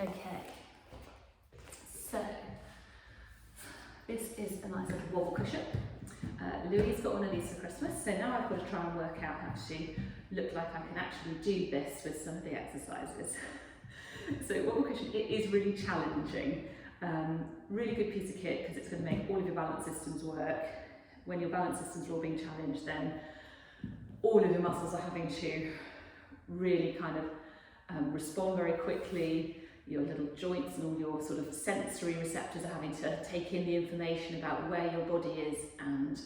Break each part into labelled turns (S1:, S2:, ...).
S1: Okay, so this is a nice little wobble cushion. Louise got one of these for Christmas, so now I've got to try and work out how to look like I can actually do this with some of the exercises. So wobble cushion, it is really challenging. Really good piece of kit because it's going to make all of your balance systems work. When your balance systems are all being challenged, then all of your muscles are having to really kind of respond very quickly. Your little joints and all your sort of sensory receptors are having to take in the information about where your body is and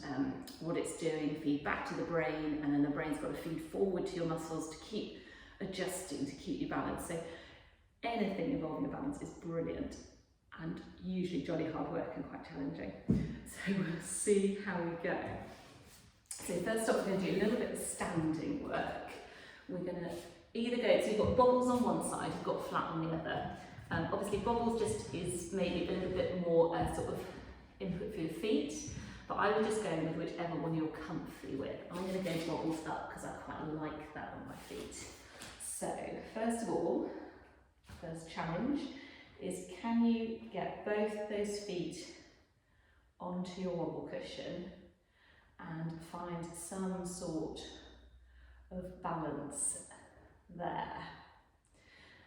S1: what it's doing, feed back to the brain, and then the brain's got to feed forward to your muscles to keep adjusting, to keep you balanced. So anything involving your balance is brilliant and usually jolly hard work and quite challenging. So we'll see how we go. So first off, we're going to do a little bit of standing work. We're going to either go, so you've got bobbles on one side, you've got flat on the other. Obviously bobbles just is maybe a little bit more sort of input for your feet, but I would just go with whichever one you're comfy with. I'm going to go bobbles up because I quite like that on my feet. So first of all, first challenge is, can you get both those feet onto your wobble cushion and find some sort of balance there?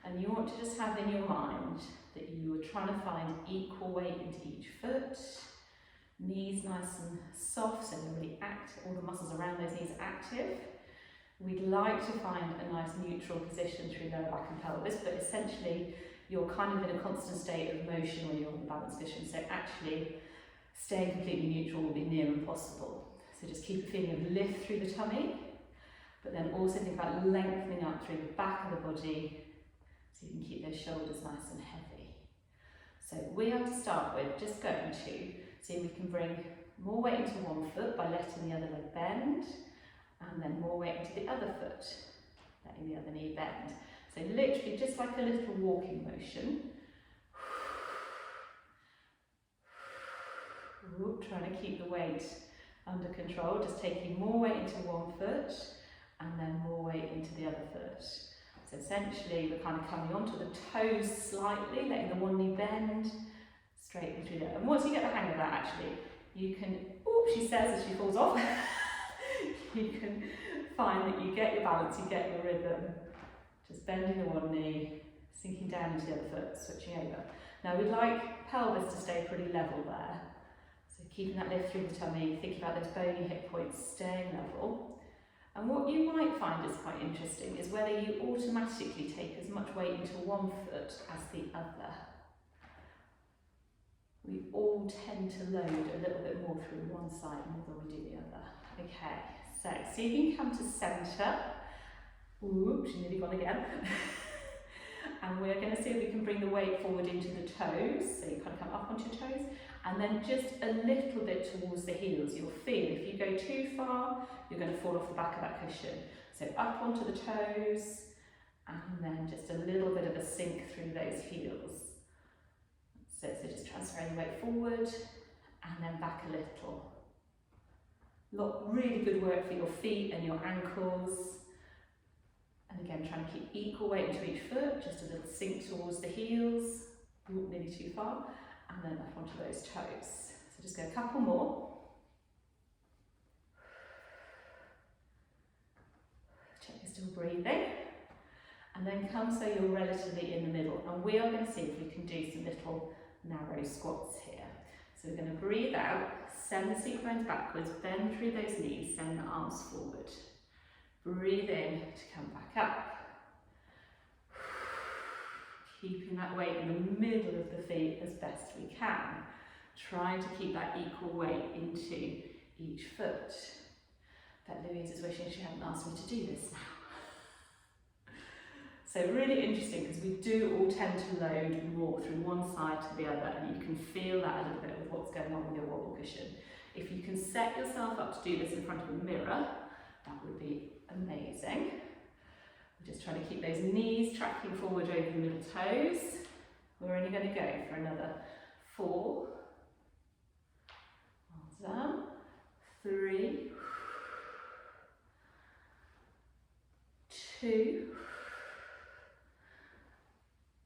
S1: And you want to just have in your mind that you are trying to find equal weight into each foot, knees nice and soft, so they're really active, all the muscles around those knees are active. We'd like to find a nice neutral position through lower back and pelvis, but essentially you're kind of in a constant state of motion when you're on the balance cushion, so actually staying completely neutral will be near impossible. So just keep a feeling of lift through the tummy, but then also think about lengthening up through the back of the body so you can keep those shoulders nice and heavy. So we have to start with just going to see if we can bring more weight into one foot by letting the other leg bend, and then more weight into the other foot, letting the other knee bend. So literally just like a little walking motion. Trying to keep the weight under control, just taking more weight into one foot and then more weight into the other foot. So essentially we're kind of coming onto the toes slightly, letting the one knee bend, straight through there. And once you get the hang of that, actually, you can, she says as she falls off, you can find that you get your balance, you get your rhythm, just bending the one knee, sinking down into the other foot, switching over. Now we'd like pelvis to stay pretty level there. So keeping that lift through the tummy, thinking about those bony hip points staying level. And what you might find is quite interesting is whether you automatically take as much weight into one foot as the other. We all tend to load a little bit more through one side more than we do the other. Okay, so see if you can come to centre. Ooh, she's nearly gone again. And we're going to see if we can bring the weight forward into the toes, so you kind of come up onto your toes, and then just a little bit towards the heels. You'll feel if you go too far, you're going to fall off the back of that cushion. So up onto the toes, and then just a little bit of a sink through those heels. So just transferring the weight forward, and then back a little. Really good work for your feet and your ankles. And again, trying to keep equal weight into each foot, just a little sink towards the heels, not nearly too far, and then up onto those toes. So just go a couple more. Check you're still breathing. And then come so you're relatively in the middle. And we are going to see if we can do some little narrow squats here. So we're going to breathe out, send the seat bones backwards, bend through those knees, send the arms forward. Breathe in to come back up. Keeping that weight in the middle of the feet as best we can. Trying to keep that equal weight into each foot. But Louise is wishing she hadn't asked me to do this now. So really interesting because we do all tend to load more through one side to the other, and you can feel that a little bit with what's going on with your wobble cushion. If you can set yourself up to do this in front of a mirror, that would be amazing. We're just trying to keep those knees tracking forward over the middle toes. We're only going to go for another 4. Well done. 3. 2.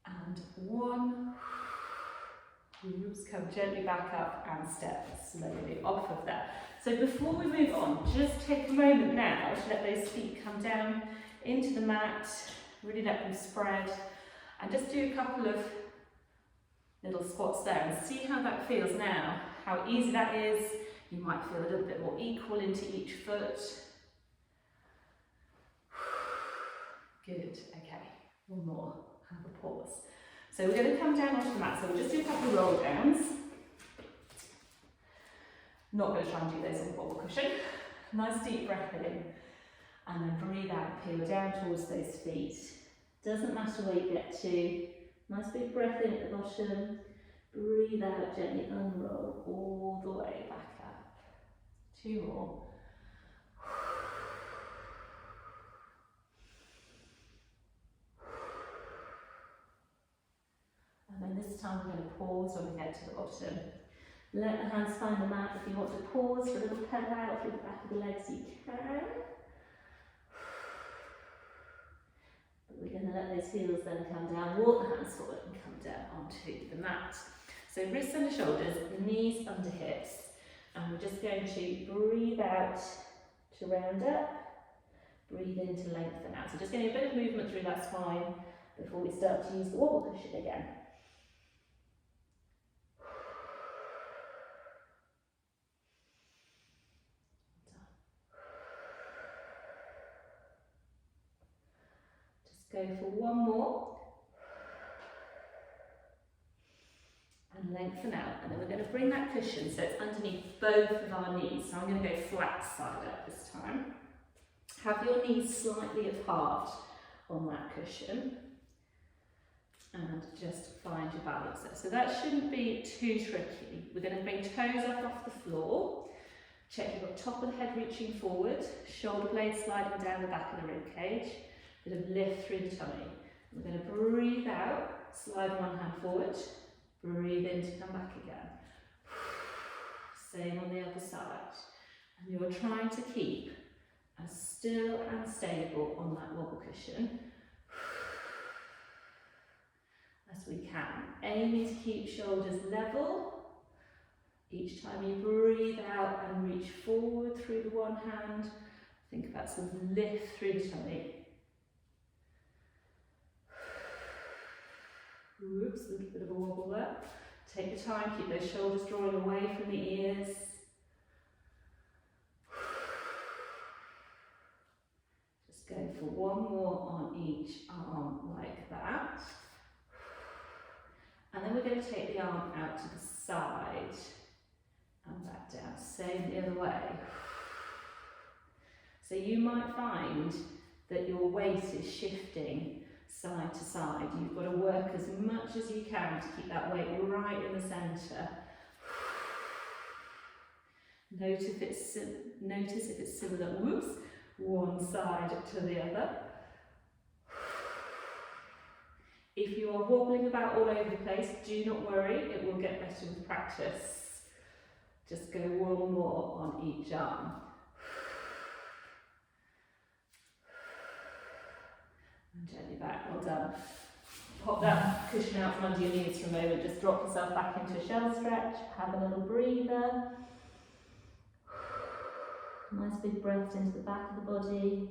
S1: And And one. Oops, come gently back up and step slowly off of that. So before we move on, just take a moment now to let those feet come down into the mat, really let them spread, and just do a couple of little squats there and see how that feels now, how easy that is. You might feel a little bit more equal into each foot. Good, okay, one more, have a pause. So we're going to come down onto the mat, so we'll just do a couple of roll downs. Not going to try and do those on the wobble cushion. Nice deep breath in, and then breathe out, peel down towards those feet. Doesn't matter where you get to. Nice big breath in at the bottom. Breathe out, gently unroll all the way back up. 2 more. And then this time we're going to pause when we get to the bottom. Let the hands find the mat. If you want to pause for a little pedal out through the back of the legs, you can. But we're going to let those heels then come down, walk the hands forward and come down onto the mat. So wrists under shoulders, knees under hips. And we're just going to breathe out to round up, breathe in to lengthen out. So just getting a bit of movement through that spine before we start to use the wobble cushion again. Go for one more. And lengthen out. And then we're going to bring that cushion so it's underneath both of our knees. So I'm going to go flat side up this time. Have your knees slightly apart on that cushion. And just find your balance there. So that shouldn't be too tricky. We're going to bring toes up off the floor. Check you've got top of the head reaching forward. Shoulder blades sliding down the back of the rib cage. Bit of lift through the tummy. We're going to breathe out, slide one hand forward, breathe in to come back again. Same on the other side. And you're trying to keep as still and stable on that wobble cushion as we can. Aiming to keep shoulders level. Each time you breathe out and reach forward through the one hand, think about some lift through the tummy. Oops, a little bit of a wobble there. Take your time, keep those shoulders drawing away from the ears. Just go for one more on each arm like that. And then we're going to take the arm out to the side and back down. Same the other way. So you might find that your weight is shifting side to side. You've got to work as much as you can to keep that weight right in the centre. Notice if it's similar, whoops, one side to the other. If you are wobbling about all over the place, do not worry, it will get better with practice. Just go one more on each arm. And gently back, well done. Pop that cushion out from under your knees for a moment, just drop yourself back into a shell stretch, have a little breather. Nice big breath into the back of the body.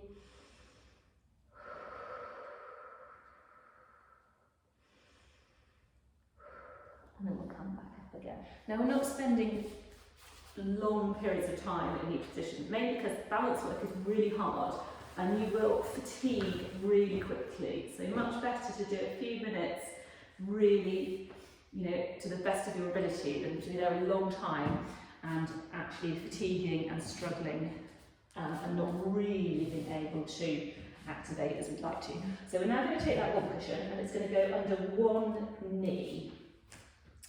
S1: And then we'll come back up again. Now we're not spending long periods of time in each position, mainly because balance work is really hard. And you will fatigue really quickly. So much better to do a few minutes really, to the best of your ability than to be there a long time and actually fatiguing and struggling and not really being able to activate as we'd like to. So we're now going to take that wobble cushion and it's going to go under one knee.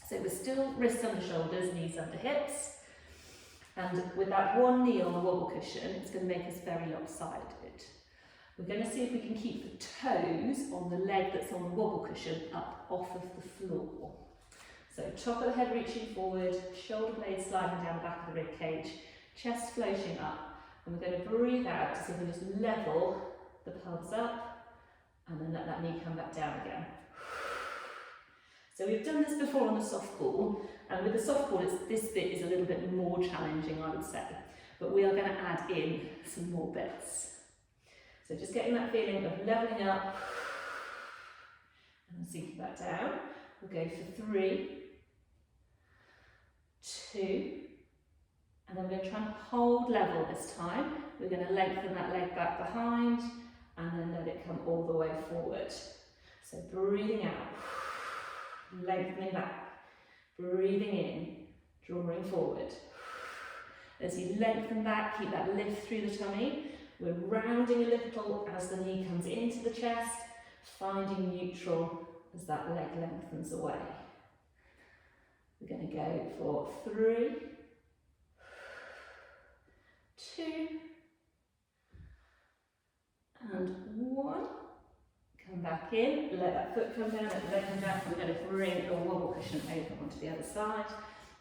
S1: So we're still wrists under shoulders, knees under hips. And with that one knee on the wobble cushion, it's going to make us very lopsided. We're going to see if we can keep the toes on the leg that's on the wobble cushion up off of the floor. So top of the head reaching forward, shoulder blades sliding down the back of the rib cage, chest floating up. And we're going to breathe out to see if we just level the pelvis up and then let that knee come back down again. So we've done this before on the soft ball, and with the soft ball, this bit is a little bit more challenging, I would say. But we are going to add in some more bits. So just getting that feeling of levelling up and then sinking back down. We'll go for 3, 2, and then we're going to try and hold level this time. We're going to lengthen that leg back behind and then let it come all the way forward. So breathing out, lengthening back, breathing in, drawing forward. As you lengthen back, keep that lift through the tummy. We're rounding a little as the knee comes into the chest, finding neutral as that leg lengthens away. We're going to go for 3, 2, and 1. Come back in, let that foot come down, let the leg come down. We're going to bring a wobble cushion over onto the other side.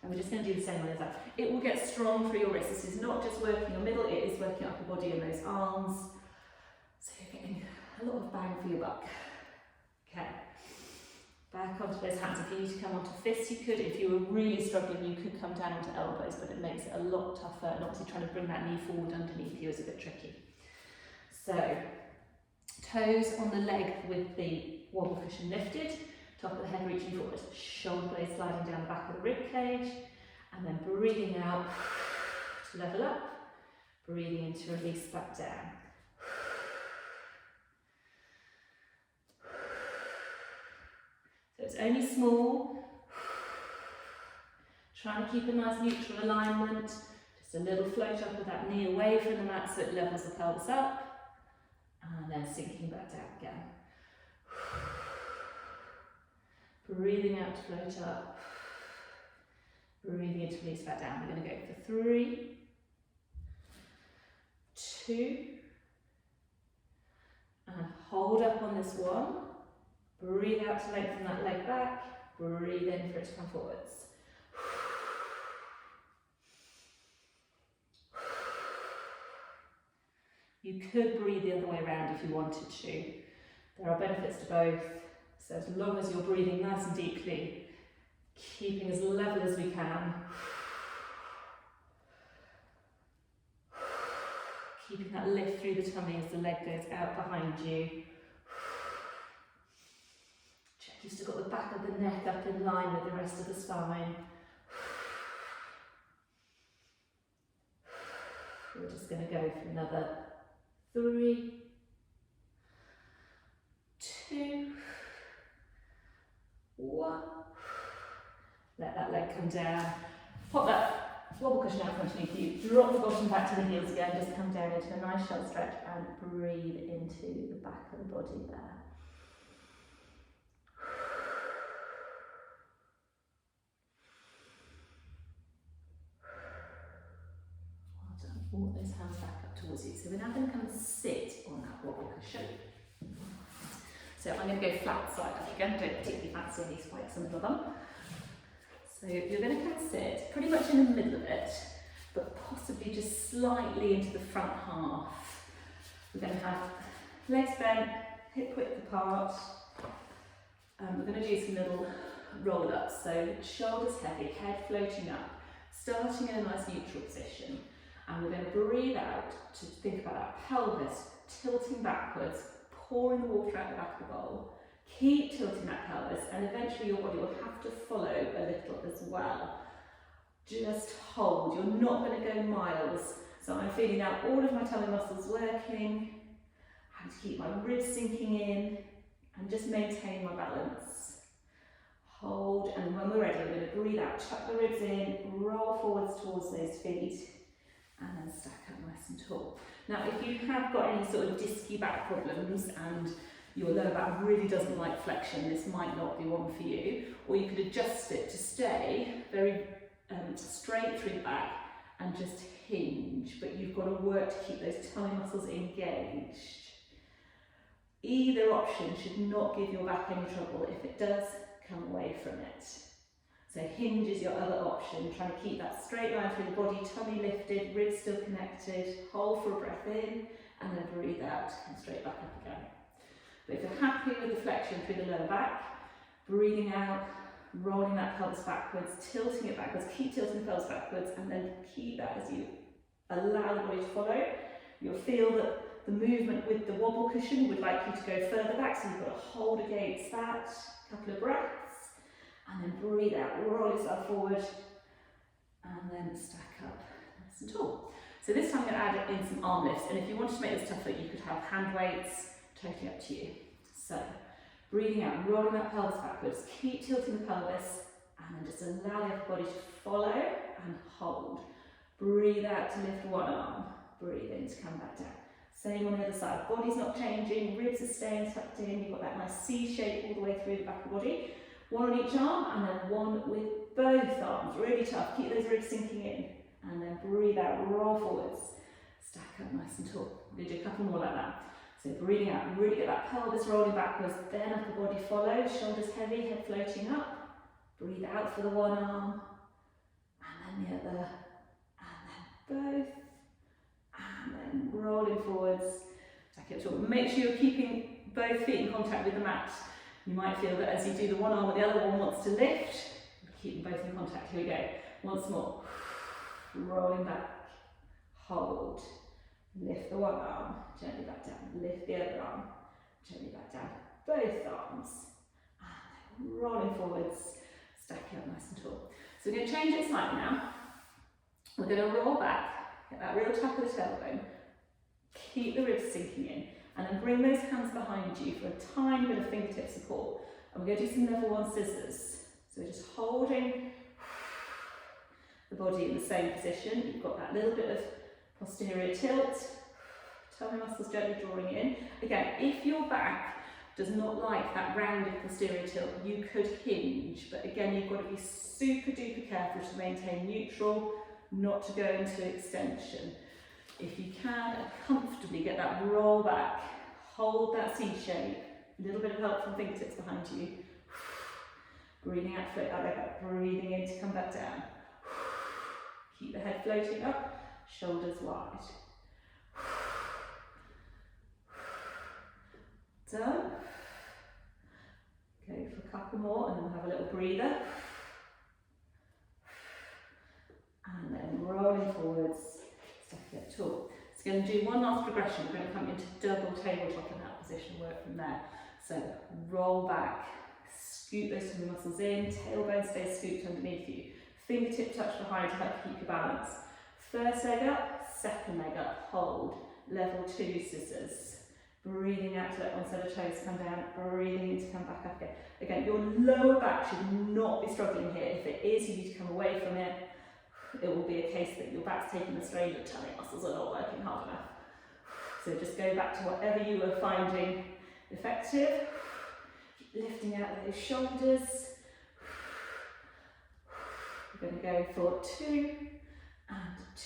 S1: And we're just going to do the same way as that. It will get strong through your wrists. This is not just working your middle, it is working up your body and those arms. So you're getting a lot of bang for your buck. Okay. Back onto those hands. If you need to come onto fists, you could. If you were really struggling, you could come down onto elbows, but it makes it a lot tougher. And obviously trying to bring that knee forward underneath you is a bit tricky. So, toes on the leg with the wobble cushion lifted. Top of the head reaching forward, shoulder blades sliding down the back of the rib cage, and then breathing out to level up, breathing in to release back down. So it's only small, trying to keep a nice neutral alignment, just a little float up with that knee away from the mat so it levels the pelvis up, and then sinking back down again. Breathing out to float up, breathing in to release back down. We're going to go for 3, 2, and hold up on this one. Breathe out to lengthen that leg back, breathe in for it to come forwards. You could breathe the other way around if you wanted to. There are benefits to both. So as long as you're breathing nice and deeply, keeping as level as we can, keeping that lift through the tummy as the leg goes out behind you. Check you've still got the back of the neck up in line with the rest of the spine. We're just going to go for another 3, 2, 1. Let that leg come down. Pop that wobble cushion out underneath you. Drop the bottom back to the heels again. Just come down into a nice shell stretch and breathe into the back of the body there. Well done. Walk those hands back up towards you. So we're now going to come and sit on that wobble cushion. So I'm going to go flat side up again, don't particularly fancy any spikes in the middle of them. So you're going to come and sit pretty much in the middle of it, but possibly just slightly into the front half. We're going to have legs bent, hip width apart. We're going to do some little roll-ups, so shoulders heavy, head floating up, starting in a nice neutral position. And we're going to breathe out to think about that pelvis tilting backwards, pouring the water out the back of the bowl. Keep tilting that pelvis, and eventually your body will have to follow a little as well. Just hold, you're not going to go miles. So I'm feeling out all of my tummy muscles working, having to keep my ribs sinking in, and just maintain my balance. Hold, and when we're ready, we're going to breathe out, chuck the ribs in, roll forwards towards those feet, and then stack up nice and tall. Now, if you have got any sort of disky back problems and your lower back really doesn't like flexion, this might not be one for you. Or you could adjust it to stay very straight through the back and just hinge, but you've got to work to keep those tummy muscles engaged. Either option should not give your back any trouble. If it does, come away from it. So hinge is your other option, trying to keep that straight line through the body, tummy lifted, ribs still connected, hold for a breath in, and then breathe out, come straight back up again. But if you're happy with the flexion through the lower back, breathing out, rolling that pelvis backwards, tilting it backwards, keep tilting the pelvis backwards, and then keep that as you allow the body to follow. You'll feel that the movement with the wobble cushion would like you to go further back, so you've got to hold against that. Couple of breaths, and then breathe out, roll yourself forward, and then stack up nice and tall. So this time I'm going to add in some arm lifts, and if you wanted to make this tougher, you could have hand weights, totally up to you. So breathing out, rolling that pelvis backwards, keep tilting the pelvis, and then just allow the upper body to follow and hold. Breathe out to lift one arm, breathe in to come back down. Same on the other side, body's not changing, ribs are staying tucked in, you've got that nice C shape all the way through the back of the body. One on each arm, and then one with both arms, really tough, keep those ribs sinking in. And then breathe out, roll forwards, stack up nice and tall. We're going to do a couple more like that. So breathing out, really get that pelvis rolling backwards, then upper body follows, shoulders heavy, head floating up. Breathe out for the one arm, and then the other, and then both, and then rolling forwards, stack it tall. Make sure you're keeping both feet in contact with the mat. You might feel that as you do the one arm, the other one wants to lift. Keep them both in contact. Here we go. Once more. Rolling back, hold, lift the one arm, gently back down, lift the other arm, gently back down, both arms, and then rolling forwards, stacking up nice and tall. So we're going to change it slightly now. We're going to roll back, get that real tuck of the tailbone, keep the ribs sinking in, and then bring those hands behind you for a tiny bit of fingertip support. And we're going to do some level 1 scissors. So we're just holding the body in the same position. You've got that little bit of posterior tilt, tummy muscles gently drawing in. Again, if your back does not like that rounded posterior tilt, you could hinge, but again, you've got to be super duper careful to maintain neutral, not to go into extension. If you can, comfortably get that roll back, hold that C shape, a little bit of help from fingertips behind you. Breathing out, float that leg up, breathing in to come back down. Keep the head floating up, shoulders wide. Done. Go for a couple more and then we'll have a little breather. And then rolling forwards, stacking up tall. So we're going to do one last progression. We're going to come into double tabletop in that position, work from there. So roll back, scoot those tummy muscles in, tailbone stays scooped underneath you. Fingertip touch behind to help keep your balance. First leg up, second leg up, hold. Level 2 scissors. Breathing out to let one set of toes come down, breathing in to come back up again. Again, your lower back should not be struggling here. If it is, you need to come away from it. It will be a case that your back's taking the strain, your tummy muscles are not working hard enough. So just go back to whatever you were finding effective. Keep lifting out those shoulders. We're going to go for 2 and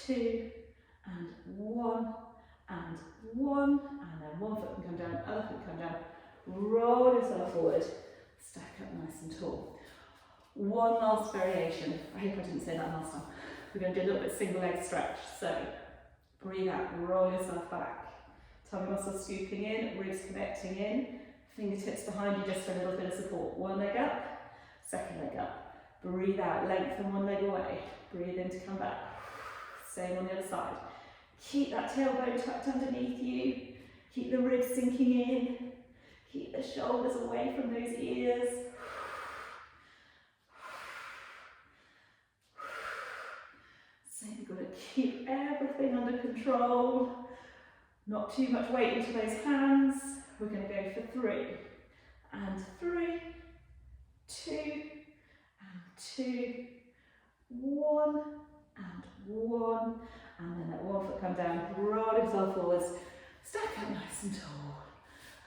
S1: 2 and 1 and 1, and then one foot can come down, other foot can come down. Roll yourself forward, stack up nice and tall. One last variation. I hope I didn't say that last time. We're going to do a little bit single leg stretch. So breathe out, roll yourself back. Tummy muscles scooping in, ribs connecting in, fingertips behind you just for a little bit of support. One leg up, second leg up. Breathe out, lengthen one leg away. Breathe in to come back. Same on the other side. Keep that tailbone tucked underneath you. Keep the ribs sinking in. Keep the shoulders away from those ears. So you've got to keep everything under control. Not too much weight into those hands. We're going to go for 3 and 3, 2 and 2, 1 and 1, and then let one foot come down, roll yourself forwards, stack up nice and tall,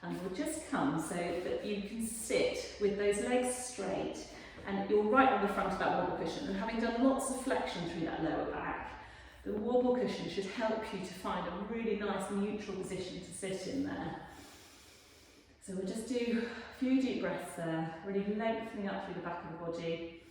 S1: and we'll just come so that you can sit with those legs straight and you're right on the front of that wobble cushion, and having done lots of flexion through that lower back, the wobble cushion should help you to find a really nice neutral position to sit in there. So we'll just do a few deep breaths there, really lengthening up through the back of the body.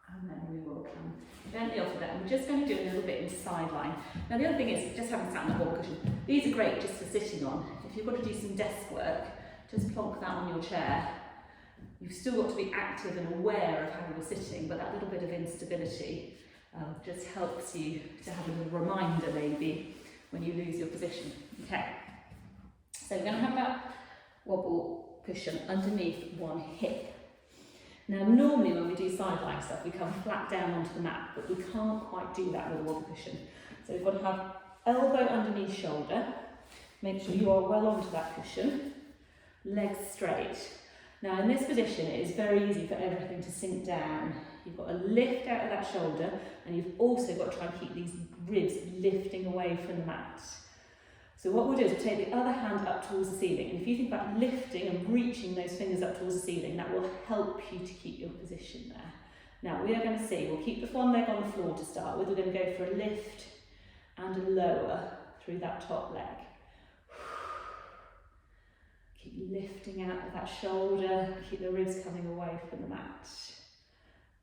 S1: And then we will come gently off of it, and we're just going to do a little bit in side line. Now the other thing is, just having sat on the wobble cushion, these are great just for sitting on. If you've got to do some desk work, just plonk that on your chair. You've still got to be active and aware of how you're sitting, but that little bit of instability just helps you to have a little reminder maybe when you lose your position. Okay, so we're going to have that wobble cushion underneath one hip. Now normally when we do side-lying stuff we come flat down onto the mat, but we can't quite do that with a wobble cushion. So we've got to have elbow underneath shoulder, make sure you are well onto that cushion, legs straight. Now in this position it is very easy for everything to sink down. You've got to lift out of that shoulder, and you've also got to try and keep these ribs lifting away from the mat. So what we'll do is we'll take the other hand up towards the ceiling, and if you think about lifting and reaching those fingers up towards the ceiling, that will help you to keep your position there. Now we are going to see, we'll keep the one leg on the floor to start with, we're going to go for a lift and a lower through that top leg. Keep lifting out of that shoulder, keep the ribs coming away from the mat.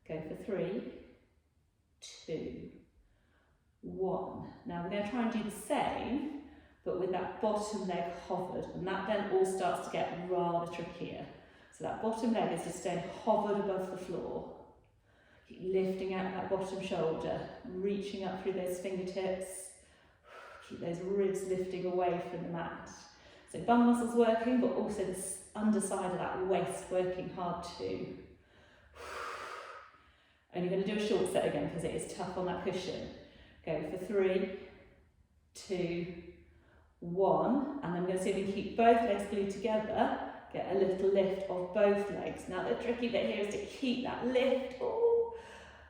S1: Go for 3, 2, 1. Now we're going to try and do the same, but with that bottom leg hovered, and that then all starts to get rather trickier. So that bottom leg is just staying hovered above the floor. Keep lifting out that bottom shoulder, reaching up through those fingertips. Keep those ribs lifting away from the mat. So bum muscles working, but also the underside of that waist working hard too. And you're going to do a short set again because it is tough on that cushion. Go for 3, 2, 1, and then we're going to see if we can keep both legs glued together, get a little lift of both legs. Now the tricky bit here is to keep that lift,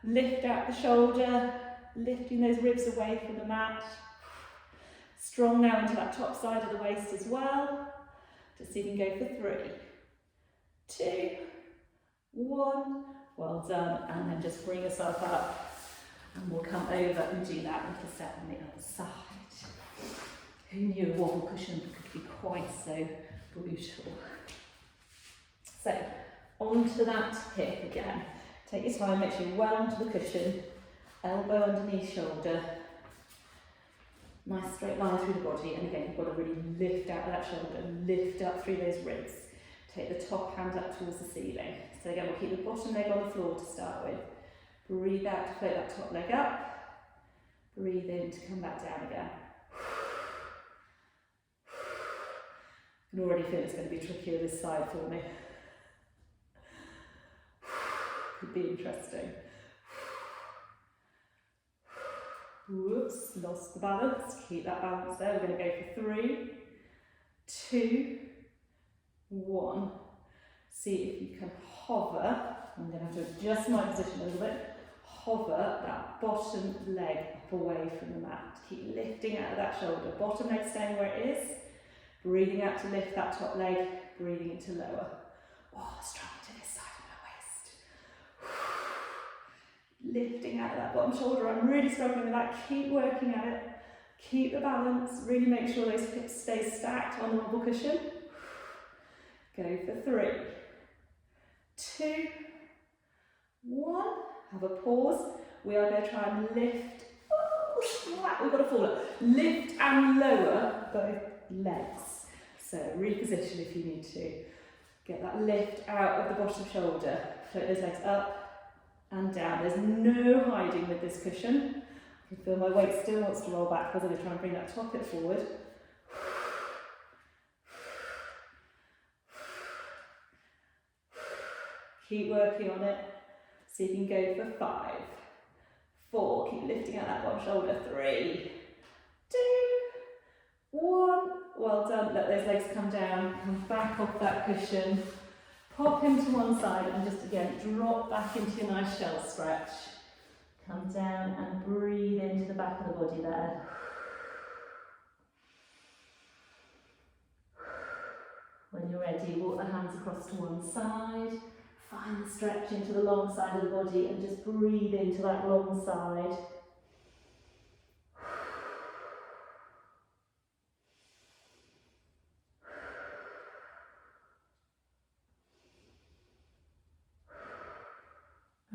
S1: lift out the shoulder, lifting those ribs away from the mat. Strong now into that top side of the waist as well. Just see if you can go for 3, 2, 1, well done, and then just bring yourself up, and we'll come over and do that little set on the other side. Who knew a wobble cushion could be quite so brutal? So, onto that hip again. Take your time, make sure you're well onto the cushion, elbow underneath shoulder, nice straight line through the body, and again you've got to really lift out of that shoulder, lift up through those ribs. Take the top hand up towards the ceiling. So again we'll keep the bottom leg on the floor to start with. Breathe out to float that top leg up, breathe in to come back down again. I can already feel it's going to be trickier this side for me. Could be interesting. Whoops, lost the balance. Keep that balance there. We're going to go for 3, 2, 1. See if you can hover. I'm going to have to adjust my position a little bit. Hover that bottom leg up away from the mat. Keep lifting out of that shoulder. Bottom leg staying where it is. Breathing out to lift that top leg, breathing into lower. Oh, strong to this side of my waist. Lifting out of that bottom shoulder. I'm really struggling with that. Keep working at it. Keep the balance. Really make sure those hips stay stacked on the wobble cushion. Go for 3, 2, 1. Have a pause. We are going to try and lift. Oh, we've got to fall up. Lift and lower both legs. So reposition if you need to. Get that lift out of the bottom shoulder. Float those legs up and down. There's no hiding with this cushion. I can feel my weight still wants to roll back. We're going to try and bring that top hip forward. Keep working on it. See if you can go for 5, 4. Keep lifting out that bottom shoulder. 3, 2, 1. Well done. Let those legs come down. Come back off that cushion. Pop into one side and just again drop back into your nice shell stretch. Come down and breathe into the back of the body there. When you're ready, walk the hands across to one side. Find the stretch into the long side of the body and just breathe into that long side.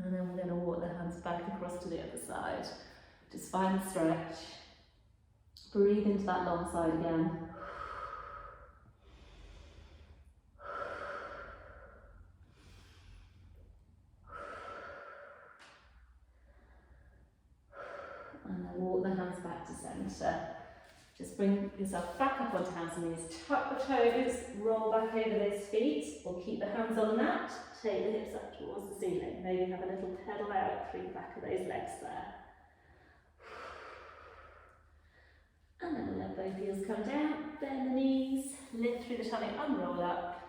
S1: And then we're going to walk the hands back across to the other side. Just find the stretch. Breathe into that long side again. And then walk the hands back to centre. Just bring yourself back up onto hands and knees. Tuck the toes, roll back over those feet, or keep the hands on the mat. Take the hips up towards the ceiling. Maybe have a little pedal out through the back of those legs there. And then we'll let both heels come down, bend the knees, lift through the tummy, unroll up.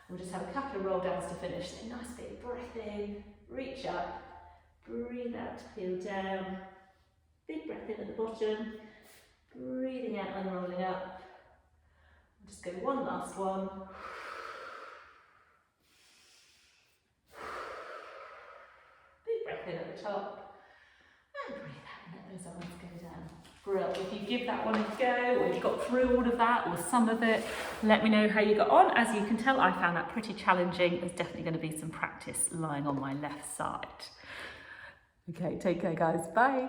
S1: We'll just have a couple of roll downs to finish. So nice big breath in, reach up, breathe out, peel down. Big breath in at the bottom, breathing out, unrolling up. We'll just go one last one. Big breath in at the top, and breathe out and let those arms go down. Brilliant. If you give that one a go, or you've got through all of that, or some of it, let me know how you got on. As you can tell, I found that pretty challenging. There's definitely going to be some practice lying on my left side. Okay, take care guys, bye.